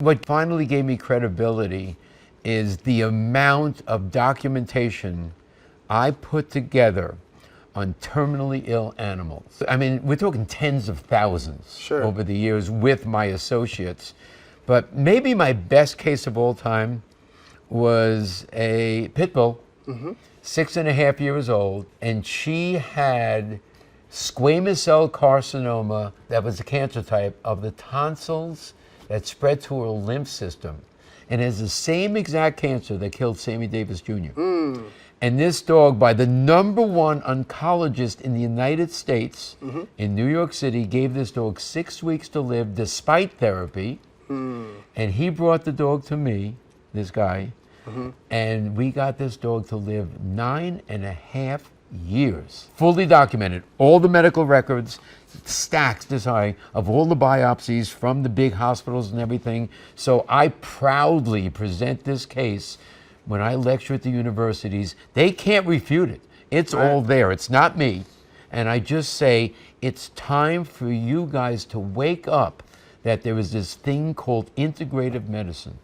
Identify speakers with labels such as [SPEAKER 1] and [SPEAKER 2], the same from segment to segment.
[SPEAKER 1] What finally gave me credibility is the amount of documentation I put together on terminally ill animals. I mean, we're talking tens of thousands over the years with my associates. But maybe my best case of all time was a pit bull, 6.5 years old, and she had squamous cell carcinoma that was a cancer type of the tonsils that spread to her lymph system. And has the same exact cancer that killed Sammy Davis Jr. And this dog, by the #1 oncologist in the United States, in New York City, gave this dog 6 weeks to live despite therapy. And he brought the dog to me, this guy, and we got this dog to live 9.5 years. Fully documented, all the medical records, stacks this high of all the biopsies from the big hospitals and everything. So I proudly present this case when I lecture at the universities. They can't refute it. It's all there. It's not me. And I just say, it's time for you guys to wake up that there is this thing called integrative medicine.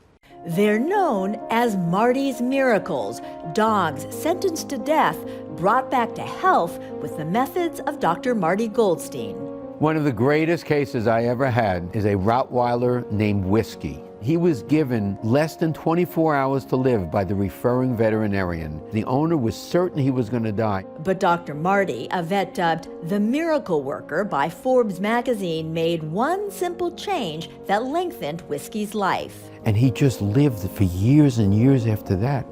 [SPEAKER 2] They're known as Marty's Miracles, dogs sentenced to death, brought back to health with the methods of Dr. Marty Goldstein.
[SPEAKER 1] One of the greatest cases I ever had is a Rottweiler named Whiskey. He was given less than 24 hours to live by the referring veterinarian. The owner was certain he was going to die.
[SPEAKER 2] But Dr. Marty, a vet dubbed the Miracle Worker by Forbes magazine, made one simple change that lengthened Whiskey's life.
[SPEAKER 1] And he just lived for years and years after that.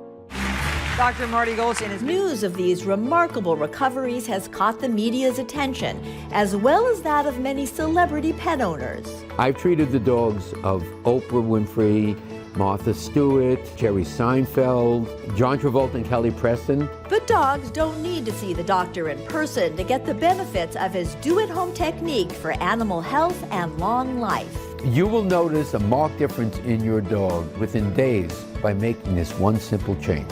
[SPEAKER 3] Dr. Marty Goldstein is...
[SPEAKER 2] News of these remarkable recoveries has caught the media's attention, as well as that of many celebrity pet owners.
[SPEAKER 1] I've treated the dogs of Oprah Winfrey, Martha Stewart, Jerry Seinfeld, John Travolta and Kelly Preston.
[SPEAKER 2] But dogs don't need to see the doctor in person to get the benefits of his do-at-home technique for animal health and long life.
[SPEAKER 1] You will notice a marked difference in your dog within days by making this one simple change.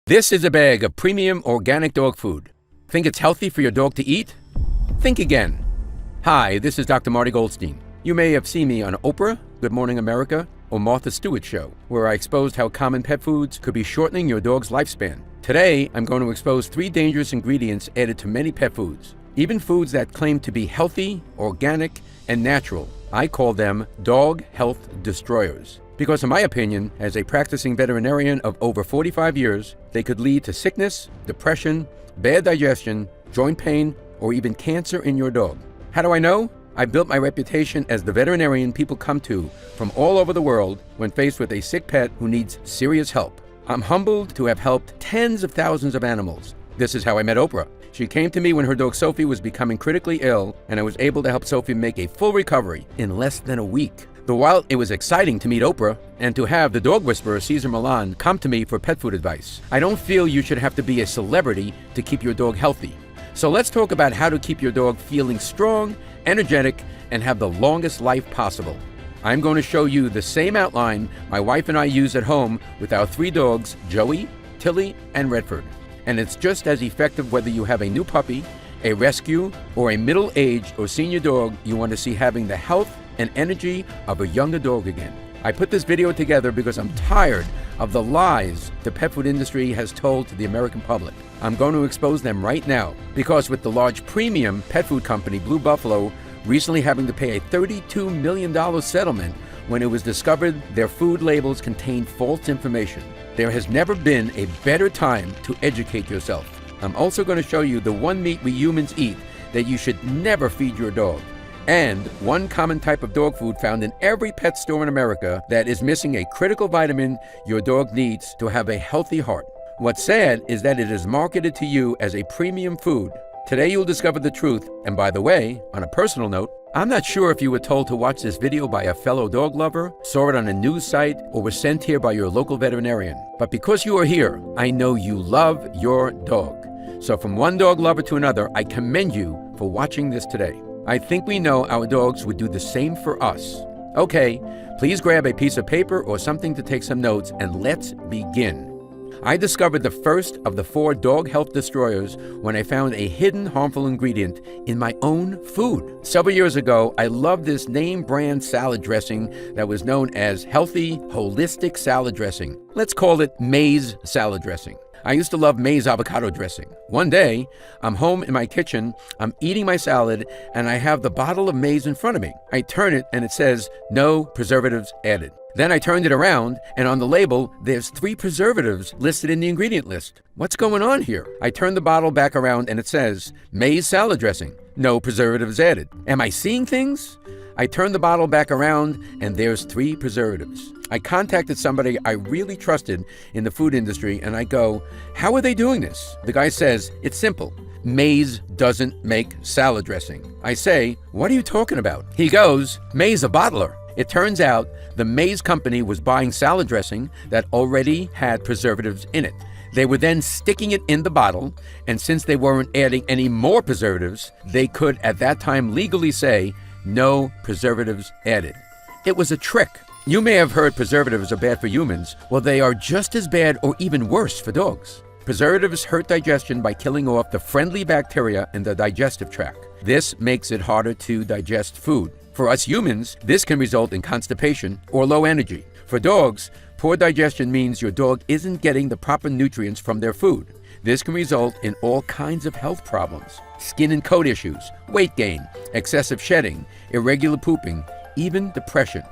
[SPEAKER 4] This is a bag of premium organic dog food. Think it's healthy for your dog to eat? Think again. Hi, this is Dr. Marty Goldstein. You may have seen me on Oprah, Good Morning America, or Martha Stewart Show, where I exposed how common pet foods could be shortening your dog's lifespan. Today, I'm going to expose 3 dangerous ingredients added to many pet foods, even foods that claim to be healthy, organic, and natural. I call them dog health destroyers. Because in my opinion, as a practicing veterinarian of over 45 years, they could lead to sickness, depression, bad digestion, joint pain, or even cancer in your dog. How do I know? I built my reputation as the veterinarian people come to from all over the world when faced with a sick pet who needs serious help. I'm humbled to have helped tens of thousands of animals. This is how I met Oprah. She came to me when her dog Sophie was becoming critically ill, and I was able to help Sophie make a full recovery in less than a week. Though while it was exciting to meet Oprah and to have the dog whisperer Cesar Millan come to me for pet food advice, I don't feel you should have to be a celebrity to keep your dog healthy. So let's talk about how to keep your dog feeling strong, energetic, and have the longest life possible. I'm going to show you the same outline my wife and I use at home with our 3 dogs, Joey, Tilly, and Redford. And it's just as effective whether you have a new puppy, a rescue, or a middle-aged or senior dog you want to see having the health and energy of a younger dog again. I put this video together because I'm tired of the lies the pet food industry has told to the American public. I'm going to expose them right now, because with the large premium pet food company Blue Buffalo recently having to pay a $32 million settlement when it was discovered their food labels contained false information. There has never been a better time to educate yourself. I'm also going to show you the one meat we humans eat that you should never feed your dog, and one common type of dog food found in every pet store in America that is missing a critical vitamin your dog needs to have a healthy heart. What's sad is that it is marketed to you as a premium food. Today you'll discover the truth, and by the way, on a personal note, I'm not sure if you were told to watch this video by a fellow dog lover, saw it on a news site, or was sent here by your local veterinarian. But because you are here, I know you love your dog. So from one dog lover to another, I commend you for watching this today. I think we know our dogs would do the same for us. Okay, please grab a piece of paper or something to take some notes, and let's begin. I discovered the first of the 4 dog health destroyers when I found a hidden harmful ingredient in my own food. Several years ago, I loved this name brand salad dressing that was known as Healthy Holistic Salad Dressing. Let's call it Maize Salad Dressing. I used to love maize avocado dressing. One day, I'm home in my kitchen, I'm eating my salad, and I have the bottle of maize in front of me. I turn it and it says, no preservatives added. Then I turned it around, and on the label, there's 3 preservatives listed in the ingredient list. What's going on here? I turn the bottle back around and it says, maize salad dressing, no preservatives added. Am I seeing things? I turn the bottle back around and there's 3 preservatives. I contacted somebody I really trusted in the food industry and I go, how are they doing this? The guy says, it's simple. Maize doesn't make salad dressing. I say, what are you talking about? He goes, maize a bottler. It turns out the maize company was buying salad dressing that already had preservatives in it. They were then sticking it in the bottle, and since they weren't adding any more preservatives, they could at that time legally say, no preservatives added. It was a trick. You may have heard preservatives are bad for humans. Well, they are just as bad or even worse for dogs. Preservatives hurt digestion by killing off the friendly bacteria in the digestive tract. This makes it harder to digest food. For us humans, this can result in constipation or low energy. For dogs, poor digestion means your dog isn't getting the proper nutrients from their food. This can result in all kinds of health problems: skin and coat issues, weight gain, excessive shedding, irregular pooping, even depression.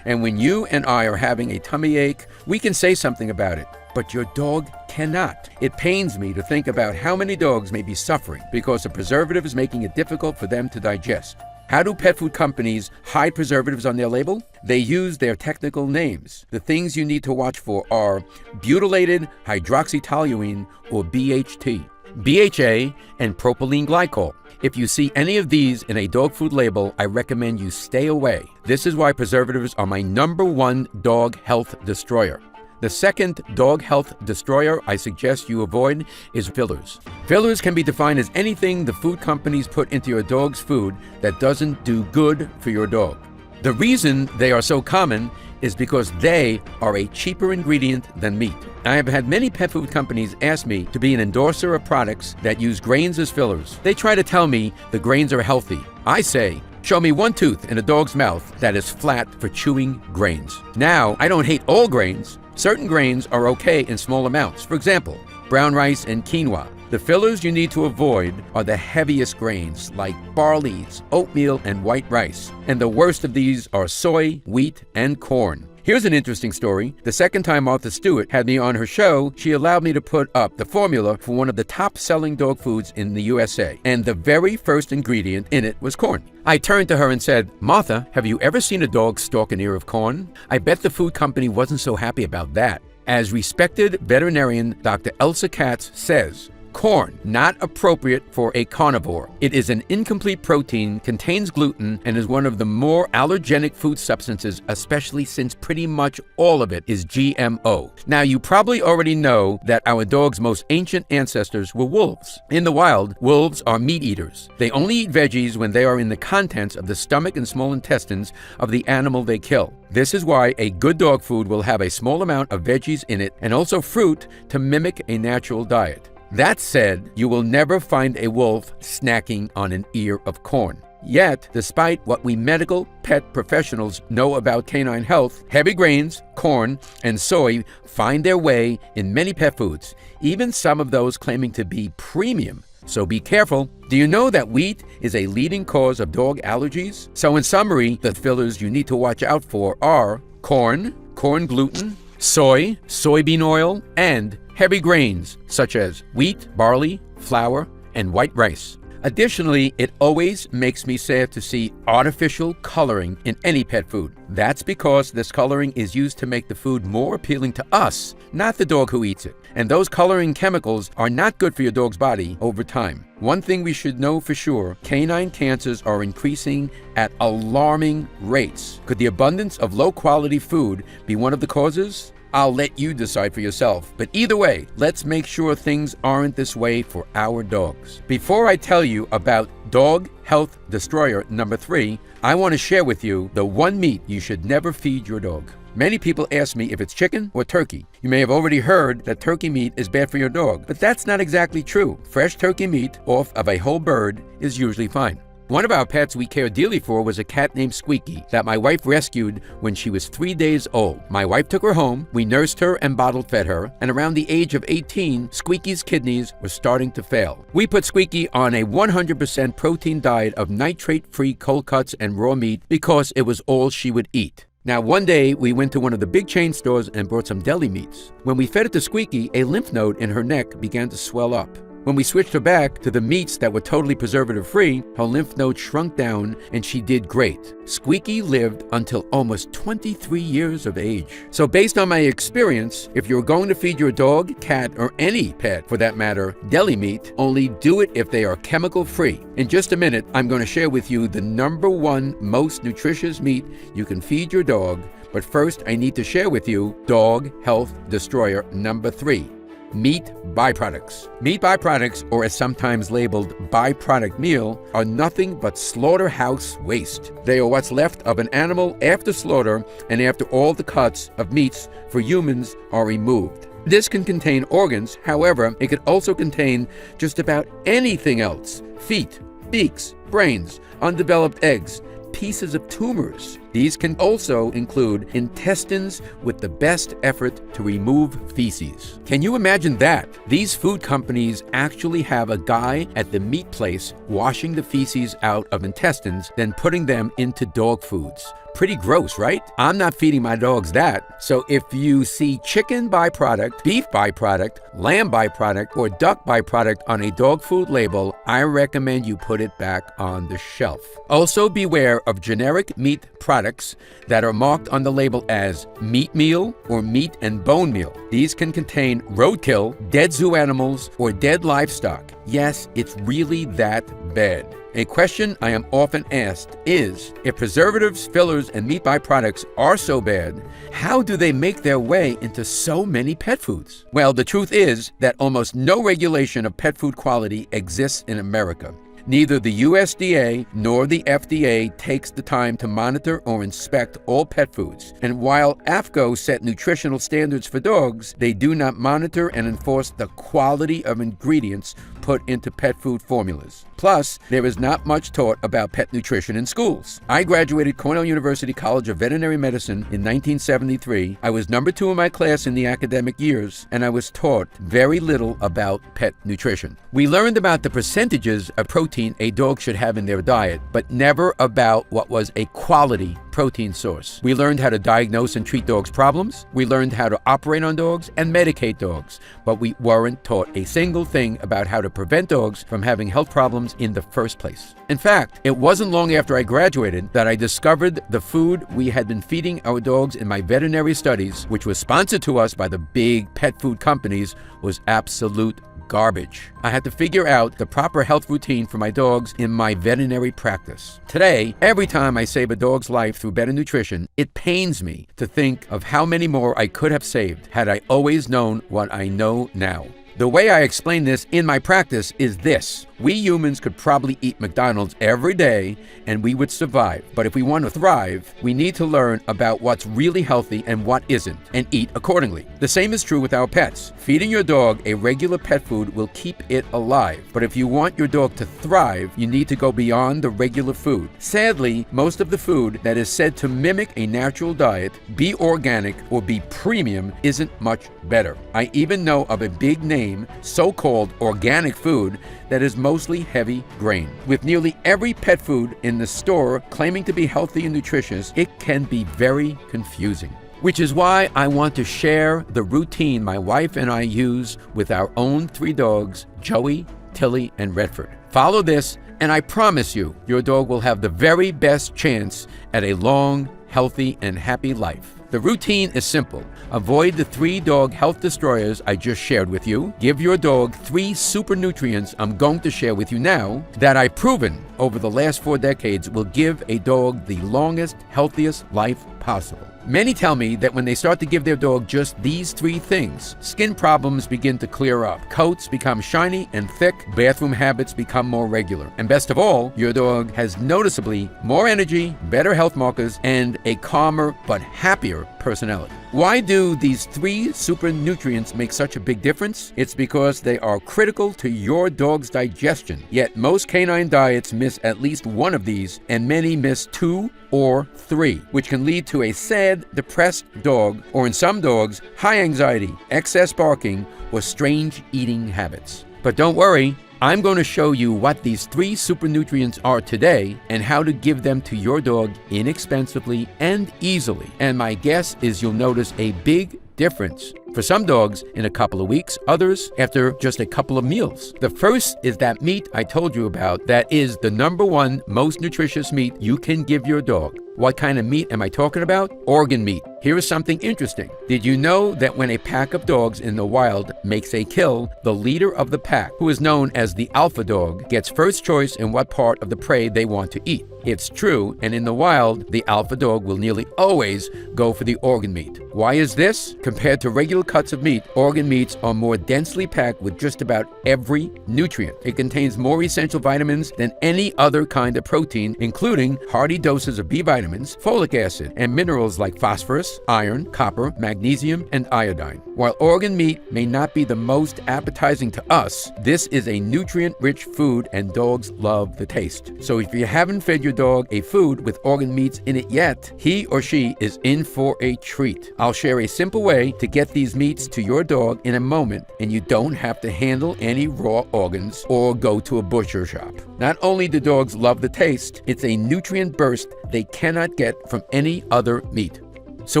[SPEAKER 4] And when you and I are having a tummy ache, we can say something about it, but your dog cannot. It pains me to think about how many dogs may be suffering because a preservative is making it difficult for them to digest. How do pet food companies hide preservatives on their label? They use their technical names. The things you need to watch for are butylated hydroxytoluene, or BHT, BHA, and propylene glycol. If you see any of these in a dog food label, I recommend you stay away. This is why preservatives are my #1 dog health destroyer. The second dog health destroyer I suggest you avoid is fillers. Fillers can be defined as anything the food companies put into your dog's food that doesn't do good for your dog. The reason they are so common is because they are a cheaper ingredient than meat. I have had many pet food companies ask me to be an endorser of products that use grains as fillers. They try to tell me the grains are healthy. I say, show me one tooth in a dog's mouth that is flat for chewing grains. Now, I don't hate all grains. Certain grains are okay in small amounts. For example, brown rice and quinoa. The fillers you need to avoid are the heaviest grains like barleys, oatmeal, and white rice. And the worst of these are soy, wheat, and corn. Here's an interesting story. The second time Martha Stewart had me on her show, she allowed me to put up the formula for one of the top-selling dog foods in the USA. And the very first ingredient in it was corn. I turned to her and said, Martha, have you ever seen a dog stalk an ear of corn? I bet the food company wasn't so happy about that. As respected veterinarian Dr. Elsa Katz says, corn, not appropriate for a carnivore. It is an incomplete protein, contains gluten, and is one of the more allergenic food substances, especially since pretty much all of it is GMO. Now, you probably already know that our dog's most ancient ancestors were wolves. In the wild, wolves are meat eaters. They only eat veggies when they are in the contents of the stomach and small intestines of the animal they kill. This is why a good dog food will have a small amount of veggies in it and also fruit to mimic a natural diet. That said, you will never find a wolf snacking on an ear of corn. Yet, despite what we medical pet professionals know about canine health, heavy grains, corn, and soy find their way in many pet foods, even some of those claiming to be premium. So be careful. Do you know that wheat is a leading cause of dog allergies? So in summary, the fillers you need to watch out for are corn, corn gluten, soy, soybean oil, and heavy grains such as wheat, barley, flour, and white rice. Additionally, it always makes me sad to see artificial coloring in any pet food. That's because this coloring is used to make the food more appealing to us, not the dog who eats it. And those coloring chemicals are not good for your dog's body over time. One thing we should know for sure, canine cancers are increasing at alarming rates. Could the abundance of low-quality food be one of the causes? I'll let you decide for yourself. But either way, let's make sure things aren't this way for our dogs. Before I tell you about dog health destroyer number 3, I want to share with you the one meat you should never feed your dog. Many people ask me if it's chicken or turkey. You may have already heard that turkey meat is bad for your dog, but that's not exactly true. Fresh turkey meat off of a whole bird is usually fine. One of our pets we cared dearly for was a cat named Squeaky that my wife rescued when she was 3 days old. My wife took her home, we nursed her and bottle fed her, and around the age of 18, Squeaky's kidneys were starting to fail. We put Squeaky on a 100% protein diet of nitrate-free cold cuts and raw meat because it was all she would eat. Now, one day, we went to one of the big chain stores and bought some deli meats. When we fed it to Squeaky, a lymph node in her neck began to swell up. When we switched her back to the meats that were totally preservative-free, her lymph node shrunk down and she did great. Squeaky lived until almost 23 years of age. So based on my experience, if you're going to feed your dog, cat, or any pet for that matter, deli meat, only do it if they are chemical-free. In just a minute, I'm going to share with you the #1 most nutritious meat you can feed your dog. But first, I need to share with you Dog Health Destroyer #3. Meat byproducts. Meat byproducts, or as sometimes labeled byproduct meal, are nothing but slaughterhouse waste. They are what's left of an animal after slaughter and after all the cuts of meats for humans are removed. This can contain organs, however, it could also contain just about anything else. Feet, beaks, brains, undeveloped eggs, pieces of tumors. These can also include intestines with the best effort to remove feces. Can you imagine that? These food companies actually have a guy at the meat place washing the feces out of intestines, then putting them into dog foods. Pretty gross, right? I'm not feeding my dogs that. So if you see chicken byproduct, beef byproduct, lamb byproduct, or duck byproduct on a dog food label, I recommend you put it back on the shelf. Also beware of generic meat products that are marked on the label as meat meal or meat and bone meal. These can contain roadkill, dead zoo animals, or dead livestock. Yes, it's really that bad. A question I am often asked is, if preservatives, fillers, and meat byproducts are so bad, how do they make their way into so many pet foods? Well, the truth is that almost no regulation of pet food quality exists in America. Neither the USDA nor the FDA takes the time to monitor or inspect all pet foods. And while AAFCO set nutritional standards for dogs, they do not monitor and enforce the quality of ingredients put into pet food formulas. Plus, there is not much taught about pet nutrition in schools. I graduated Cornell University College of Veterinary Medicine in 1973. I was #2 in my class in the academic years, and I was taught very little about pet nutrition. We learned about the percentages of protein a dog should have in their diet, but never about what was a quality protein source. We learned how to diagnose and treat dogs' problems. We learned how to operate on dogs and medicate dogs, but we weren't taught a single thing about how to prevent dogs from having health problems in the first place. In fact, it wasn't long after I graduated that I discovered the food we had been feeding our dogs in my veterinary studies, which was sponsored to us by the big pet food companies, was absolute garbage. I had to figure out the proper health routine for my dogs in my veterinary practice. Today, every time I save a dog's life through better nutrition, it pains me to think of how many more I could have saved had I always known what I know now. The way I explain this in my practice is this. We humans could probably eat McDonald's every day and we would survive. But if we want to thrive, we need to learn about what's really healthy and what isn't, and eat accordingly. The same is true with our pets. Feeding your dog a regular pet food will keep it alive. But if you want your dog to thrive, you need to go beyond the regular food. Sadly, most of the food that is said to mimic a natural diet, be organic, or be premium isn't much better. I even know of a big name, so-called organic food, that is mostly heavy grain. With nearly every pet food in the store claiming to be healthy and nutritious, it can be very confusing. Which is why I want to share the routine my wife and I use with our own 3 dogs, Joey, Tilly, and Redford. Follow this, and I promise you, your dog will have the very best chance at a long, healthy, and happy life. The routine is simple. Avoid the 3 dog health destroyers I just shared with you. Give your dog 3 super nutrients I'm going to share with you now that I've proven over the last 4 decades will give a dog the longest, healthiest life possible. Many tell me that when they start to give their dog just these 3 things, skin problems begin to clear up, coats become shiny and thick, bathroom habits become more regular, and best of all, your dog has noticeably more energy, better health markers, and a calmer but happier personality. Why do these 3 super nutrients make such a big difference? It's because they are critical to your dog's digestion. Yet most canine diets miss at least one of these, and many miss 2 or 3, which can lead to a sad, depressed dog, or in some dogs, high anxiety, excess barking, or strange eating habits. But don't worry, I'm going to show you what these 3 super nutrients are today and how to give them to your dog inexpensively and easily. And my guess is you'll notice a big difference. For some dogs, in a couple of weeks, others after just a couple of meals. The first is that meat I told you about that is the #1 most nutritious meat you can give your dog. What kind of meat am I talking about? Organ meat. Here is something interesting. Did you know that when a pack of dogs in the wild makes a kill, the leader of the pack, who is known as the alpha dog, gets first choice in what part of the prey they want to eat? It's true, and in the wild, the alpha dog will nearly always go for the organ meat. Why is this? Compared to regular cuts of meat, organ meats are more densely packed with just about every nutrient. It contains more essential vitamins than any other kind of protein, including hearty doses of B vitamins, folic acid, and minerals like phosphorus, iron, copper, magnesium, and iodine. While organ meat may not be the most appetizing to us, this is a nutrient-rich food and dogs love the taste. So if you haven't fed your dog a food with organ meats in it yet, he or she is in for a treat. I'll share a simple way to get these meats to your dog in a moment, and you don't have to handle any raw organs or go to a butcher shop. Not only do dogs love the taste, it's a nutrient burst they cannot get from any other meat. So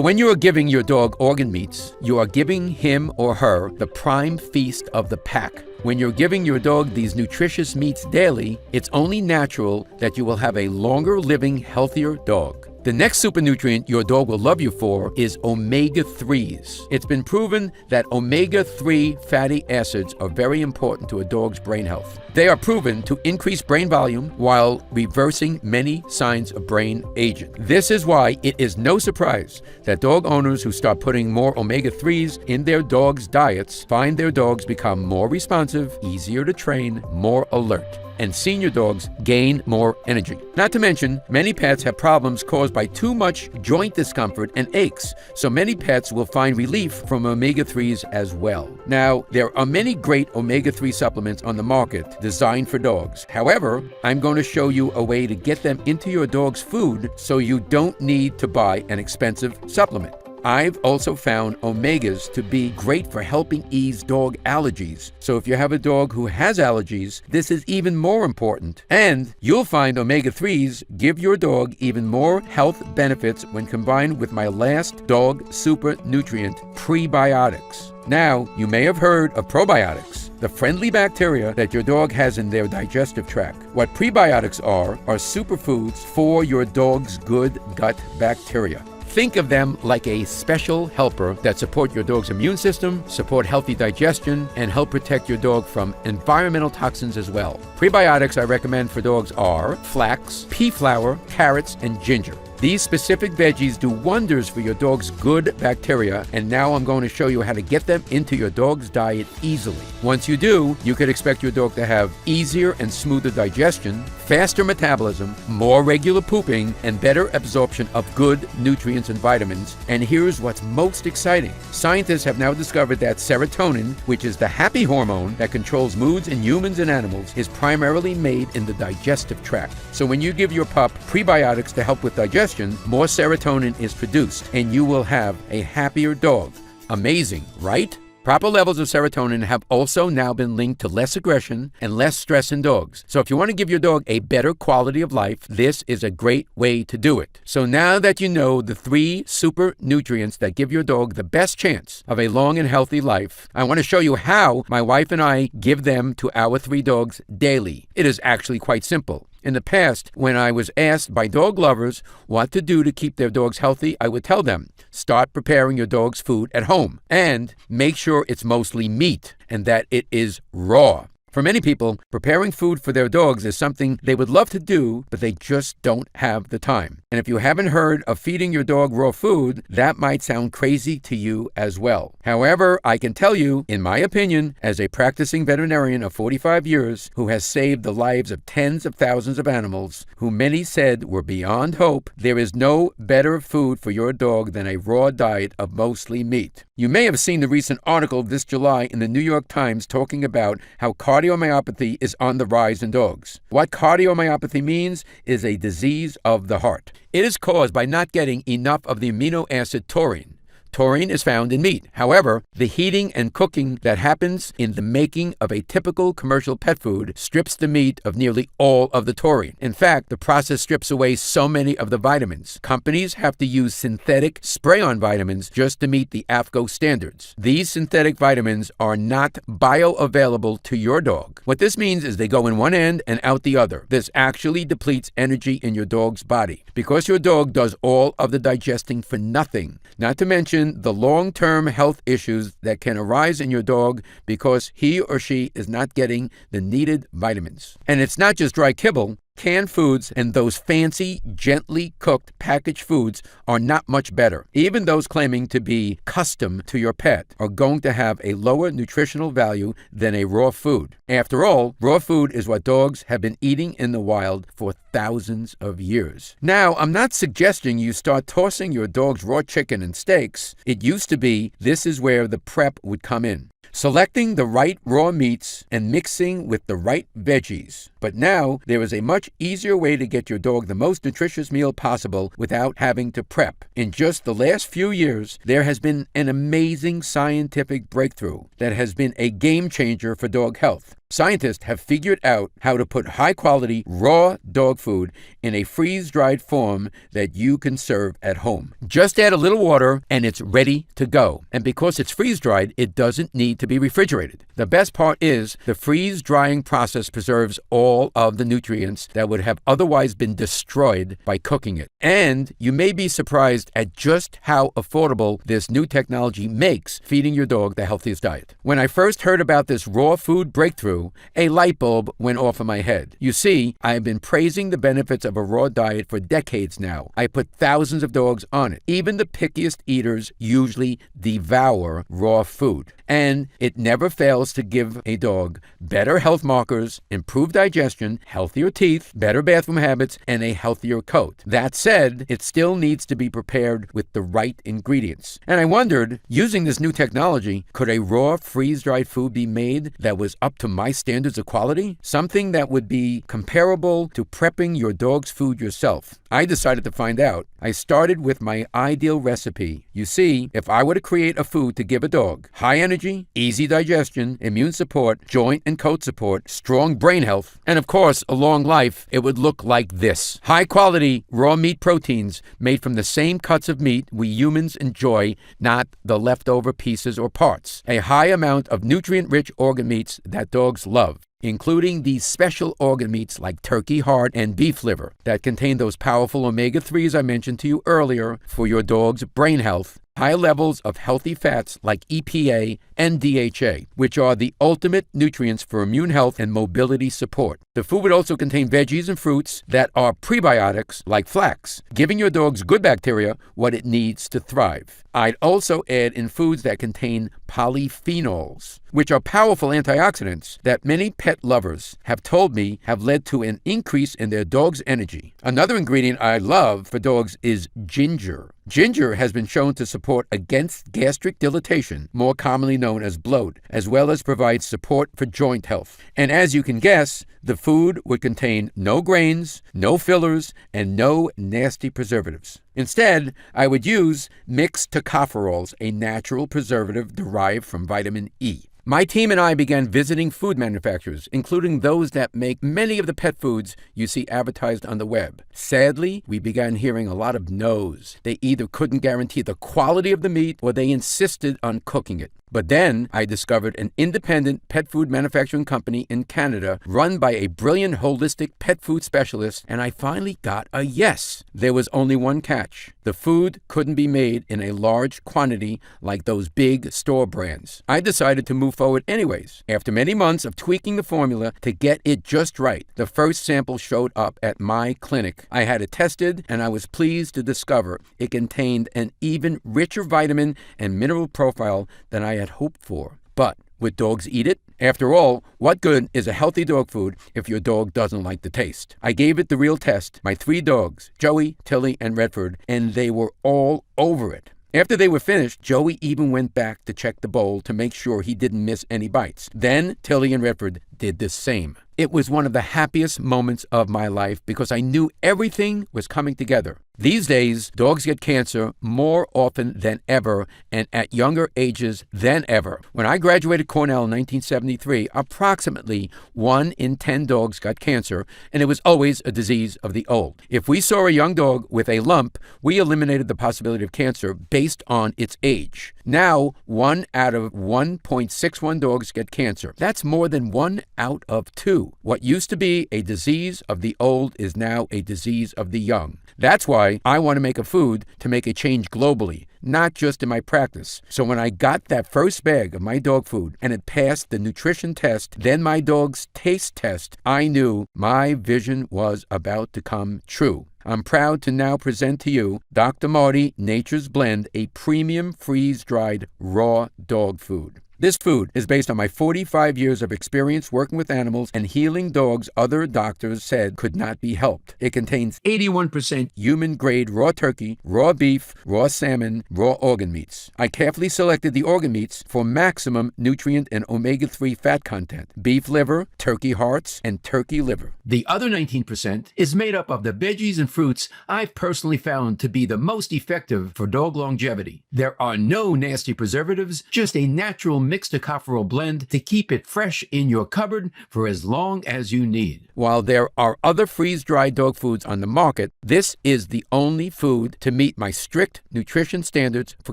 [SPEAKER 4] when you are giving your dog organ meats, you are giving him or her the prime feast of the pack. When you're giving your dog these nutritious meats daily, it's only natural that you will have a longer living, healthier dog. The next super nutrient your dog will love you for is omega-3s. It's been proven that omega-3 fatty acids are very important to a dog's brain health. They are proven to increase brain volume while reversing many signs of brain aging. This is why it is no surprise that dog owners who start putting more omega-3s in their dogs' diets find their dogs become more responsive, easier to train, more alert, and senior dogs gain more energy. Not to mention, many pets have problems caused by too much joint discomfort and aches, so many pets will find relief from omega-3s as well. Now, there are many great omega-3 supplements on the market designed for dogs. However, I'm going to show you a way to get them into your dog's food so you don't need to buy an expensive supplement. I've also found omegas to be great for helping ease dog allergies. So if you have a dog who has allergies, this is even more important. And you'll find omega-3s give your dog even more health benefits when combined with my last dog super nutrient, prebiotics. Now, you may have heard of probiotics, the friendly bacteria that your dog has in their digestive tract. What prebiotics are superfoods for your dog's good gut bacteria. Think of them like a special helper that support your dog's immune system, support healthy digestion, and help protect your dog from environmental toxins as well. Prebiotics I recommend for dogs are flax, pea flour, carrots, and ginger. These specific veggies do wonders for your dog's good bacteria, and now I'm going to show you how to get them into your dog's diet easily. Once you do, you could expect your dog to have easier and smoother digestion, faster metabolism, more regular pooping, and better absorption of good nutrients and vitamins. And here's what's most exciting. Scientists have now discovered that serotonin, which is the happy hormone that controls moods in humans and animals, is primarily made in the digestive tract. So when you give your pup prebiotics to help with digestion, more serotonin is produced, and you will have a happier dog. Amazing, right? Proper levels of serotonin have also now been linked to less aggression and less stress in dogs. So if you want to give your dog a better quality of life, this is a great way to do it. So now that you know the 3 super nutrients that give your dog the best chance of a long and healthy life, I want to show you how my wife and I give them to our 3 dogs daily. It is actually quite simple. In the past, when I was asked by dog lovers what to do to keep their dogs healthy, I would tell them, start preparing your dog's food at home and make sure it's mostly meat and that it is raw. For many people, preparing food for their dogs is something they would love to do, but they just don't have the time. And if you haven't heard of feeding your dog raw food, that might sound crazy to you as well. However, I can tell you, in my opinion, as a practicing veterinarian of 45 years who has saved the lives of tens of thousands of animals who many said were beyond hope, there is no better food for your dog than a raw diet of mostly meat. You may have seen the recent article this July in the New York Times talking about how cardiomyopathy is on the rise in dogs. What cardiomyopathy means is a disease of the heart. It is caused by not getting enough of the amino acid taurine. Taurine is found in meat. However, the heating and cooking that happens in the making of a typical commercial pet food strips the meat of nearly all of the taurine. In fact, the process strips away so many of the vitamins. Companies have to use synthetic spray-on vitamins just to meet the AAFCO standards. These synthetic vitamins are not bioavailable to your dog. What this means is they go in one end and out the other. This actually depletes energy in your dog's body. Because your dog does all of the digesting for nothing, not to mention the long-term health issues that can arise in your dog because he or she is not getting the needed vitamins. And it's not just dry kibble. Canned foods and those fancy, gently cooked packaged foods are not much better. Even those claiming to be custom to your pet are going to have a lower nutritional value than a raw food. After all, raw food is what dogs have been eating in the wild for thousands of years. Now, I'm not suggesting you start tossing your dog's raw chicken and steaks. It used to be this is where the prep would come in. Selecting the right raw meats and mixing with the right veggies. But now, there is a much easier way to get your dog the most nutritious meal possible without having to prep. In just the last few years, there has been an amazing scientific breakthrough that has been a game changer for dog health. Scientists have figured out how to put high-quality, raw dog food in a freeze-dried form that you can serve at home. Just add a little water and it's ready to go. And because it's freeze-dried, it doesn't need to be refrigerated. The best part is the freeze-drying process preserves all of the nutrients that would have otherwise been destroyed by cooking it. And you may be surprised at just how affordable this new technology makes feeding your dog the healthiest diet. When I first heard about this raw food breakthrough, a light bulb went off in my head. You see, I have been praising the benefits of a raw diet for decades now. I put thousands of dogs on it. Even the pickiest eaters usually devour raw food. And it never fails to give a dog better health markers, improved digestion, healthier teeth, better bathroom habits, and a healthier coat. That said, it still needs to be prepared with the right ingredients. And I wondered, using this new technology, could a raw freeze-dried food be made that was up to my standards of quality? Something that would be comparable to prepping your dog's food yourself. I decided to find out. I started with my ideal recipe. You see, if I were to create a food to give a dog high energy, easy digestion, immune support, joint and coat support, strong brain health, and of course, a long life, it would look like this. High quality raw meat proteins made from the same cuts of meat we humans enjoy, not the leftover pieces or parts. A high amount of nutrient-rich organ meats that dogs love, including these special organ meats like turkey heart and beef liver that contain those powerful omega-3s I mentioned to you earlier for your dog's brain health. High levels of healthy fats like EPA and DHA, which are the ultimate nutrients for immune health and mobility support. The food would also contain veggies and fruits that are prebiotics like flax, giving your dog's good bacteria what it needs to thrive. I'd also add in foods that contain polyphenols, which are powerful antioxidants that many pet lovers have told me have led to an increase in their dog's energy. Another ingredient I love for dogs is ginger. Ginger has been shown to support against gastric dilatation, more commonly known as bloat, as well as provide support for joint health. And as you can guess, the food would contain no grains, no fillers, and no nasty preservatives. Instead, I would use mixed tocopherols, a natural preservative derived from vitamin E. My team and I began visiting food manufacturers, including those that make many of the pet foods you see advertised on the web. Sadly, we began hearing a lot of no's. They either couldn't guarantee the quality of the meat or they insisted on cooking it. But then I discovered an independent pet food manufacturing company in Canada run by a brilliant holistic pet food specialist, and I finally got a yes. There was only one catch. The food couldn't be made in a large quantity like those big store brands. I decided to move forward anyways. After many months of tweaking the formula to get it just right, the first sample showed up at my clinic. I had it tested, and I was pleased to discover it contained an even richer vitamin and mineral profile than I had hoped for. But would dogs eat it? After all, what good is a healthy dog food if your dog doesn't like the taste? I gave it the real test, my 3 dogs, Joey, Tilly, and Redford, and they were all over it. After they were finished, Joey even went back to check the bowl to make sure he didn't miss any bites. Then Tilly and Redford did the same. It was one of the happiest moments of my life because I knew everything was coming together. These days, dogs get cancer more often than ever and at younger ages than ever. When I graduated Cornell in 1973, approximately 1 in 10 dogs got cancer, and it was always a disease of the old. If we saw a young dog with a lump, we eliminated the possibility of cancer based on its age. Now, 1 out of 1.61 dogs get cancer. That's more than 1 out of 2. What used to be a disease of the old is now a disease of the young. That's why I want to make a food to make a change globally, not just in my practice. So when I got that first bag of my dog food and it passed the nutrition test, then my dog's taste test, I knew my vision was about to come true. I'm proud to now present to you Dr. Marty Nature's Blend, a premium freeze-dried raw dog food. This food is based on my 45 years of experience working with animals and healing dogs other doctors said could not be helped. It contains 81% human-grade raw turkey, raw beef, raw salmon, raw organ meats. I carefully selected the organ meats for maximum nutrient and omega-3 fat content: beef liver, turkey hearts, and turkey liver.
[SPEAKER 5] The other 19% is made up of the veggies and fruits I've personally found to be the most effective for dog longevity. There are no nasty preservatives, just a natural mixed tocopherol blend to keep it fresh in your cupboard for as long as you need.
[SPEAKER 4] While there are other freeze-dried dog foods on the market, this is the only food to meet my strict nutrition standards for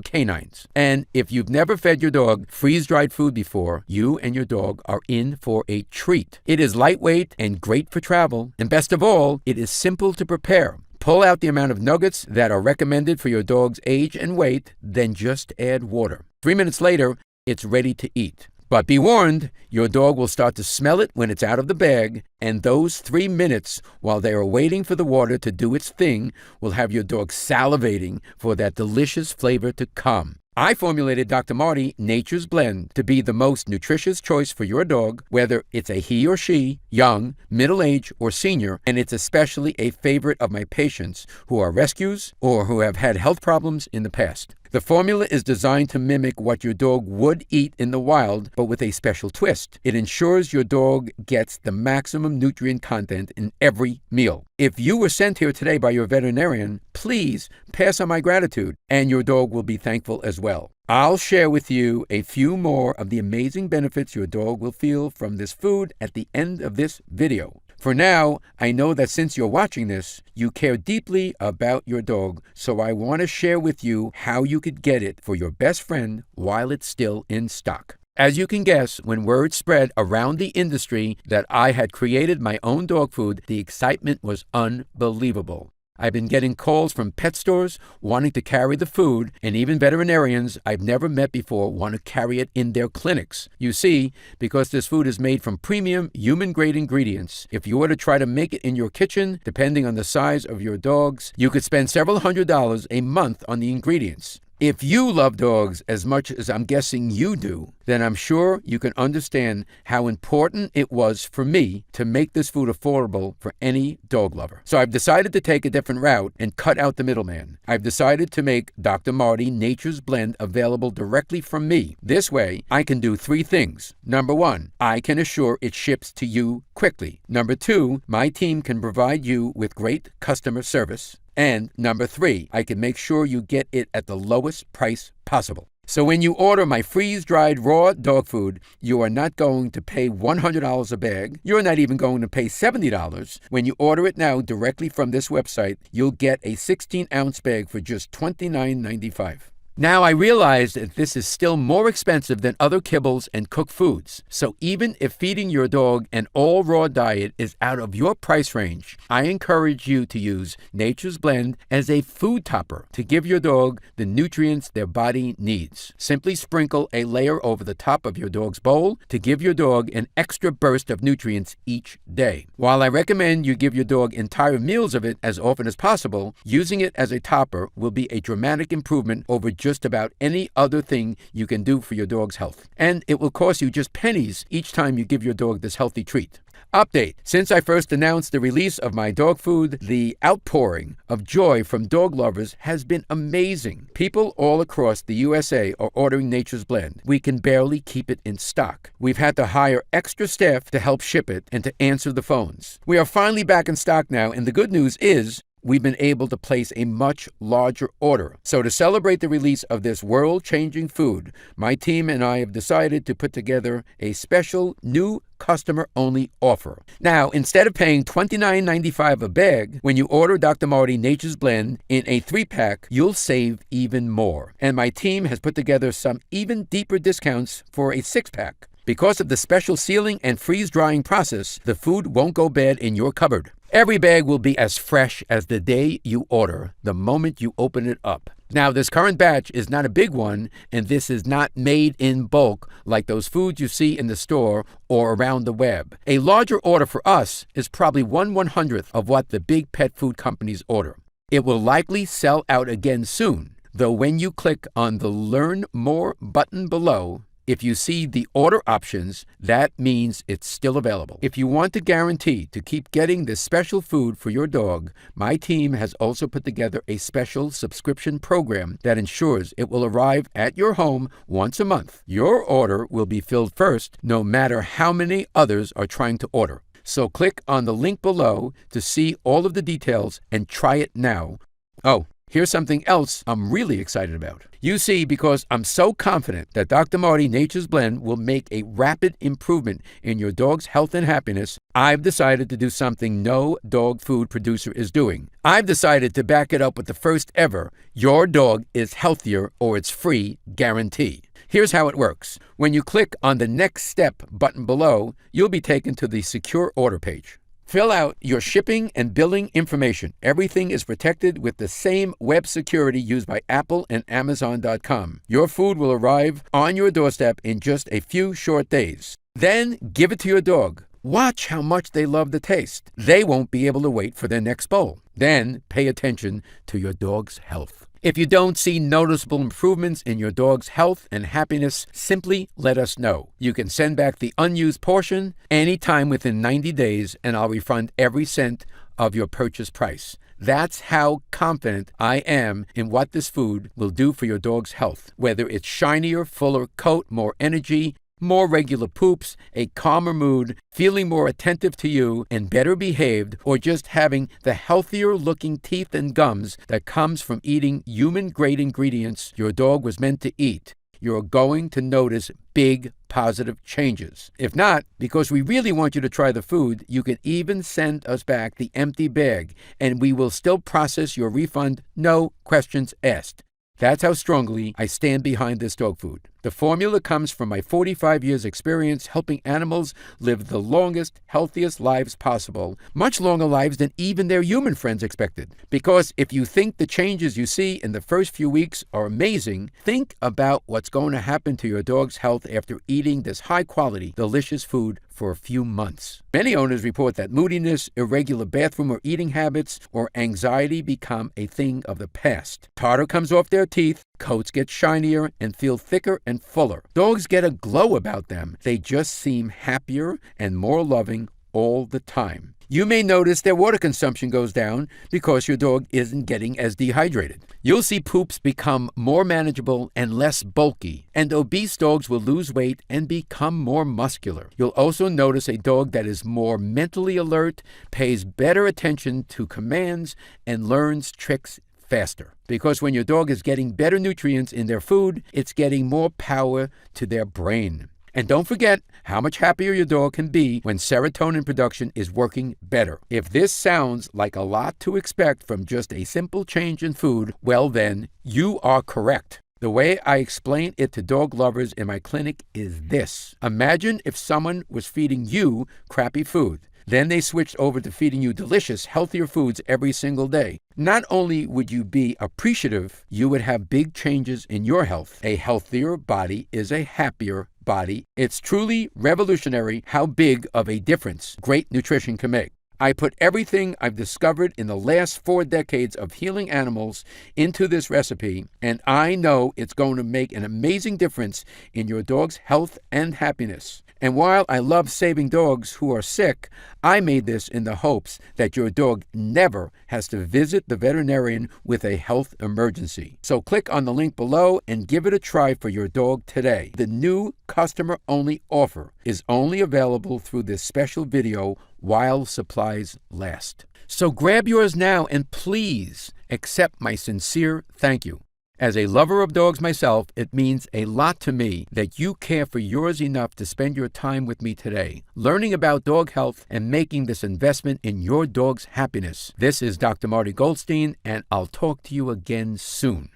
[SPEAKER 4] canines. And if you've never fed your dog freeze-dried food before, you and your dog are in for a treat. It is lightweight and great for travel. And best of all, it is simple to prepare. Pull out the amount of nuggets that are recommended for your dog's age and weight, then just add water. 3 minutes later, it's ready to eat. But be warned, your dog will start to smell it when it's out of the bag, and those 3 minutes while they are waiting for the water to do its thing will have your dog salivating for that delicious flavor to come. I formulated Dr. Marty Nature's Blend to be the most nutritious choice for your dog, whether it's a he or she, young, middle-aged, or senior, and it's especially a favorite of my patients who are rescues or who have had health problems in the past. The formula is designed to mimic what your dog would eat in the wild, but with a special twist. It ensures your dog gets the maximum nutrient content in every meal. If you were sent here today by your veterinarian, please pass on my gratitude, and your dog will be thankful as well. I'll share with you a few more of the amazing benefits your dog will feel from this food at the end of this video. For now, I know that since you're watching this, you care deeply about your dog, so I want to share with you how you could get it for your best friend while it's still in stock. As you can guess, when word spread around the industry that I had created my own dog food, the excitement was unbelievable. I've been getting calls from pet stores wanting to carry the food, and even veterinarians I've never met before want to carry it in their clinics. You see, because this food is made from premium human-grade ingredients, if you were to try to make it in your kitchen, depending on the size of your dogs, you could spend several $100s a month on the ingredients. If you love dogs as much as I'm guessing you do, then I'm sure you can understand how important it was for me to make this food affordable for any dog lover. So I've decided to take a different route and cut out the middleman. I've decided to make Dr. Marty Nature's Blend available directly from me. This way, I can do 3 things. Number 1, I can assure it ships to you quickly. Number 2, my team can provide you with great customer service. And number 3, I can make sure you get it at the lowest price possible. So when you order my freeze-dried raw dog food, you are not going to pay $100 a bag. You're not even going to pay $70. When you order it now directly from this website, you'll get a 16-ounce bag for just $29.95. Now I realize that this is still more expensive than other kibbles and cooked foods. So even if feeding your dog an all-raw diet is out of your price range, I encourage you to use Nature's Blend as a food topper to give your dog the nutrients their body needs. Simply sprinkle a layer over the top of your dog's bowl to give your dog an extra burst of nutrients each day. While I recommend you give your dog entire meals of it as often as possible, using it as a topper will be a dramatic improvement over just about any other thing you can do for your dog's health. And it will cost you just pennies each time you give your dog this healthy treat. Update. Since I first announced the release of my dog food, the outpouring of joy from dog lovers has been amazing. People all across the USA are ordering Nature's Blend. We can barely keep it in stock. We've had to hire extra staff to help ship it and to answer the phones. We are finally back in stock now, and the good news is we've been able to place a much larger order. So to celebrate the release of this world-changing food, my team and I have decided to put together a special new customer-only offer. Now, instead of paying $29.95 a bag, when you order Dr. Marty Nature's Blend in a 3-pack, you'll save even more. And my team has put together some even deeper discounts for a 6-pack. Because of the special sealing and freeze-drying process, the food won't go bad in your cupboard. Every bag will be as fresh as the day you order, the moment you open it up. Now, this current batch is not a big one, and this is not made in bulk like those foods you see in the store or around the web. A larger order for us is probably 1/100th of what the big pet food companies order. It will likely sell out again soon, though when you click on the Learn More button below, if you see the order options, that means it's still available. If you want to guarantee to keep getting this special food for your dog, my team has also put together a special subscription program that ensures it will arrive at your home once a month. Your order will be filled first, no matter how many others are trying to order. So click on the link below to see all of the details and try it now. Oh, here's something else I'm really excited about. You see, because I'm so confident that Dr. Marty Nature's Blend will make a rapid improvement in your dog's health and happiness, I've decided to do something no dog food producer is doing. I've decided to back it up with the first ever "Your dog is healthier or it's free" guarantee. Here's how it works. When you click on the Next Step button below, you'll be taken to the Secure Order page. Fill out your shipping and billing information. Everything is protected with the same web security used by Apple and Amazon.com. Your food will arrive on your doorstep in just a few short days. Then give it to your dog. Watch how much they love the taste. They won't be able to wait for their next bowl. Then pay attention to your dog's health. If you don't see noticeable improvements in your dog's health and happiness, simply let us know. You can send back the unused portion anytime within 90 days, and I'll refund every cent of your purchase price. That's how confident I am in what this food will do for your dog's health. Whether it's shinier, fuller coat, more energy, more regular poops, a calmer mood, feeling more attentive to you and better behaved, or just having the healthier looking teeth and gums that comes from eating human-grade ingredients your dog was meant to eat, you're going to notice big positive changes. If not, because we really want you to try the food, you can even send us back the empty bag, and we will still process your refund, no questions asked. That's how strongly I stand behind this dog food. The formula comes from my 45 years experience helping animals live the longest, healthiest lives possible, much longer lives than even their human friends expected. Because if you think the changes you see in the first few weeks are amazing, think about what's going to happen to your dog's health after eating this high-quality, delicious food for a few months. Many owners report that moodiness, irregular bathroom or eating habits, or anxiety become a thing of the past. Tartar comes off their teeth, coats get shinier and feel thicker and fuller. Dogs get a glow about them. They just seem happier and more loving all the time. You may notice their water consumption goes down because your dog isn't getting as dehydrated. You'll see poops become more manageable and less bulky, and obese dogs will lose weight and become more muscular. You'll also notice a dog that is more mentally alert, pays better attention to commands, and learns tricks faster. Because when your dog is getting better nutrients in their food, it's getting more power to their brain. And don't forget how much happier your dog can be when serotonin production is working better. If this sounds like a lot to expect from just a simple change in food, well then, you are correct. The way I explain it to dog lovers in my clinic is this. Imagine if someone was feeding you crappy food. Then they switched over to feeding you delicious, healthier foods every single day. Not only would you be appreciative, you would have big changes in your health. A healthier body is a happier body. It's truly revolutionary how big of a difference great nutrition can make. I put everything I've discovered in the last 4 decades of healing animals into this recipe, and I know it's going to make an amazing difference in your dog's health and happiness. And while I love saving dogs who are sick, I made this in the hopes that your dog never has to visit the veterinarian with a health emergency. So click on the link below and give it a try for your dog today. The new customer-only offer is only available through this special video while supplies last. So grab yours now and please accept my sincere thank you. As a lover of dogs myself, it means a lot to me that you care for yours enough to spend your time with me today, learning about dog health and making this investment in your dog's happiness. This is Dr. Marty Goldstein, and I'll talk to you again soon.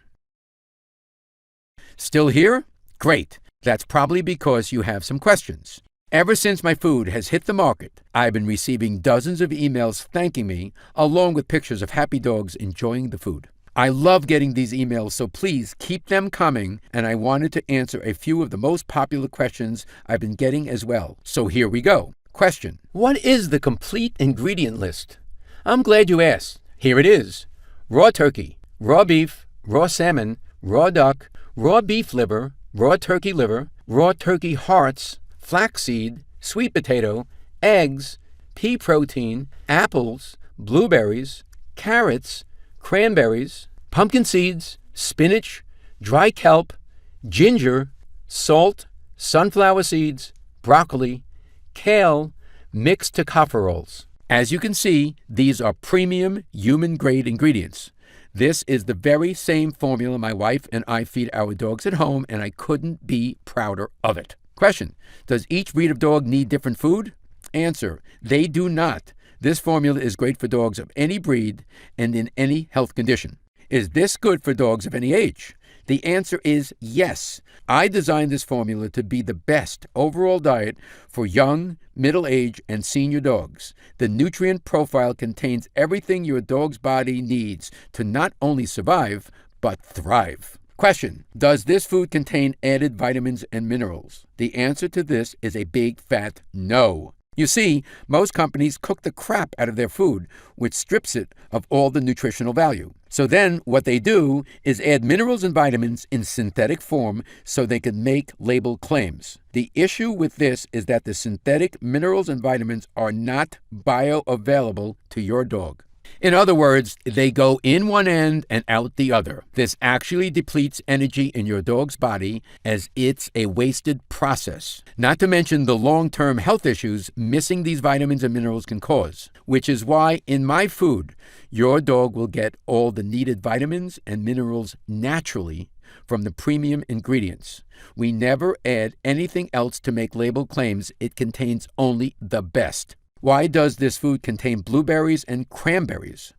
[SPEAKER 4] Still here? Great. That's probably because you have some questions. Ever since my food has hit the market, I've been receiving dozens of emails thanking me, along with pictures of happy dogs enjoying the food. I love getting these emails, so please keep them coming, and I wanted to answer a few of the most popular questions I've been getting as well. So here we go. Question: what is the complete ingredient list? I'm glad you asked. Here it is. Raw turkey, raw beef, raw salmon, raw duck, raw beef liver, raw turkey hearts, flaxseed, sweet potato, eggs, pea protein, apples, blueberries, carrots, cranberries, pumpkin seeds, spinach, dry kelp, ginger, salt, sunflower seeds, broccoli, kale, mixed tocopherols. As you can see, these are premium human-grade ingredients. This is the very same formula my wife and I feed our dogs at home, and I couldn't be prouder of it. Question: does each breed of dog need different food? Answer: they do not. This formula is great for dogs of any breed and in any health condition. Is this good for dogs of any age? The answer is yes. I designed this formula to be the best overall diet for young, middle-aged, and senior dogs. The nutrient profile contains everything your dog's body needs to not only survive, but thrive. Question: does this food contain added vitamins and minerals? The answer to this is a big fat no. You see, most companies cook the crap out of their food, which strips it of all the nutritional value. So then what they do is add minerals and vitamins in synthetic form so they can make label claims. The issue with this is that the synthetic minerals and vitamins are not bioavailable to your dog. In other words, they go in one end and out the other. This actually depletes energy in your dog's body, as it's a wasted process. Not to mention the long-term health issues missing these vitamins and minerals can cause, which is why in my food, your dog will get all the needed vitamins and minerals naturally from the premium ingredients. We never add anything else to make label claims. It contains only the best. Why does this food contain blueberries and cranberries?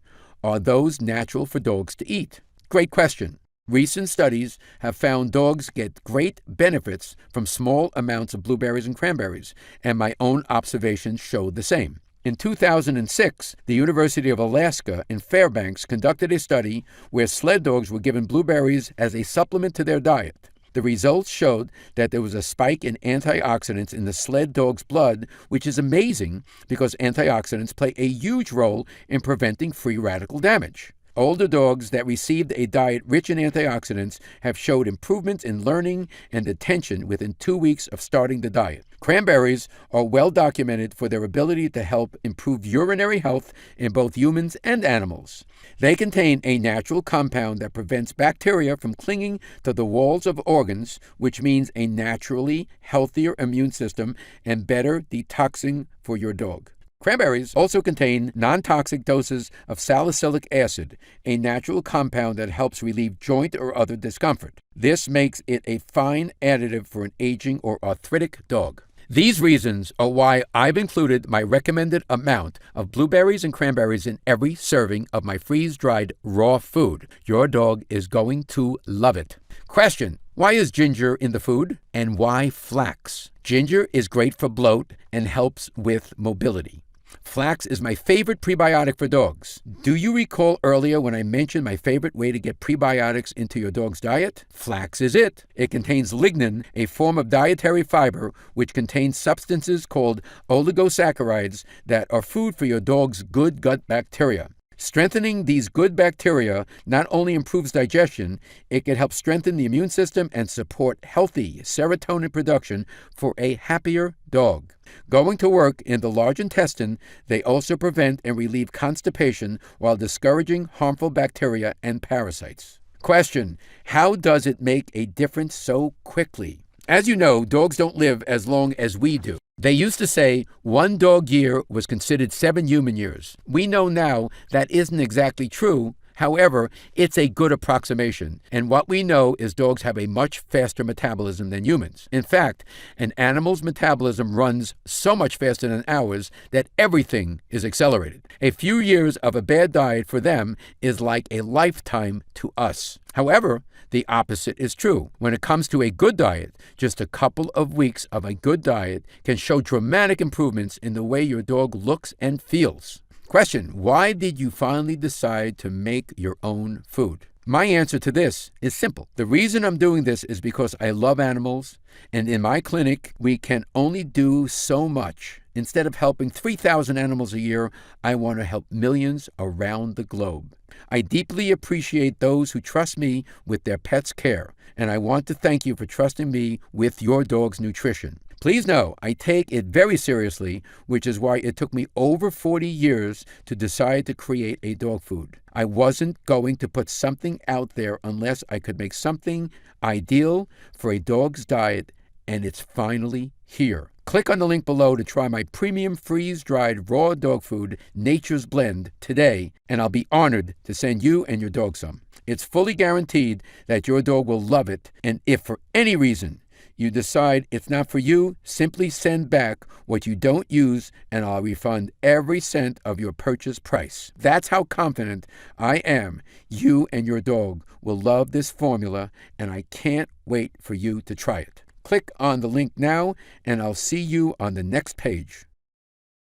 [SPEAKER 4] Are those natural for dogs to eat? Great question. Recent studies have found dogs get great benefits from small amounts of blueberries and cranberries, and my own observations showed the same. In 2006, the University of Alaska in Fairbanks conducted a study where sled dogs were given blueberries as a supplement to their diet. The results showed that there was a spike in antioxidants in the sled dog's blood, which is amazing because antioxidants play a huge role in preventing free radical damage. Older dogs that received a diet rich in antioxidants have showed improvements in learning and attention within 2 weeks of starting the diet. Cranberries are well documented for their ability to help improve urinary health in both humans and animals. They contain a natural compound that prevents bacteria from clinging to the walls of organs, which means a naturally healthier immune system and better detoxing for your dog. Cranberries also contain non-toxic doses of salicylic acid, a natural compound that helps relieve joint or other discomfort. This makes it a fine additive for an aging or arthritic dog. These reasons are why I've included my recommended amount of blueberries and cranberries in every serving of my freeze-dried raw food. Your dog is going to love it. Question: why is ginger in the food? And why flax? Ginger is great for bloat and helps with mobility. Flax is my favorite prebiotic for dogs. Do you recall earlier when I mentioned my favorite way to get prebiotics into your dog's diet? Flax is it. It contains lignin, a form of dietary fiber which contains substances called oligosaccharides that are food for your dog's good gut bacteria. Strengthening these good bacteria not only improves digestion, it can help strengthen the immune system and support healthy serotonin production for a happier dog. Going to work in the large intestine, they also prevent and relieve constipation while discouraging harmful bacteria and parasites. Question: how does it make a difference so quickly? As you know, dogs don't live as long as we do. They used to say 1 dog year was considered 7 human years. We know now that isn't exactly true. However, it's a good approximation. And what we know is dogs have a much faster metabolism than humans. In fact, an animal's metabolism runs so much faster than ours that everything is accelerated. A few years of a bad diet for them is like a lifetime to us. However, the opposite is true. When it comes to a good diet, just a couple of weeks of a good diet can show dramatic improvements in the way your dog looks and feels. Question: why did you finally decide to make your own food? My answer to this is simple. The reason I'm doing this is because I love animals, and in my clinic, we can only do so much. Instead of helping 3,000 animals a year, I want to help millions around the globe. I deeply appreciate those who trust me with their pet's care, and I want to thank you for trusting me with your dog's nutrition. Please know I take it very seriously, which is why it took me over 40 years to decide to create a dog food. I wasn't going to put something out there unless I could make something ideal for a dog's diet, and it's finally here. Click on the link below to try my premium freeze-dried raw dog food, Nature's Blend, today, and I'll be honored to send you and your dog some. It's fully guaranteed that your dog will love it, and if for any reason you decide it's not for you, simply send back what you don't use and I'll refund every cent of your purchase price. That's how confident I am you and your dog will love this formula, and I can't wait for you to try it. Click on the link now and I'll see you on the next page.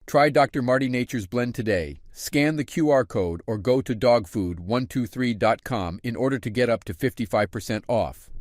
[SPEAKER 4] Try Dr. Marty Nature's Blend today. Scan the QR code or go to dogfood123.com in order to get up to 55% off.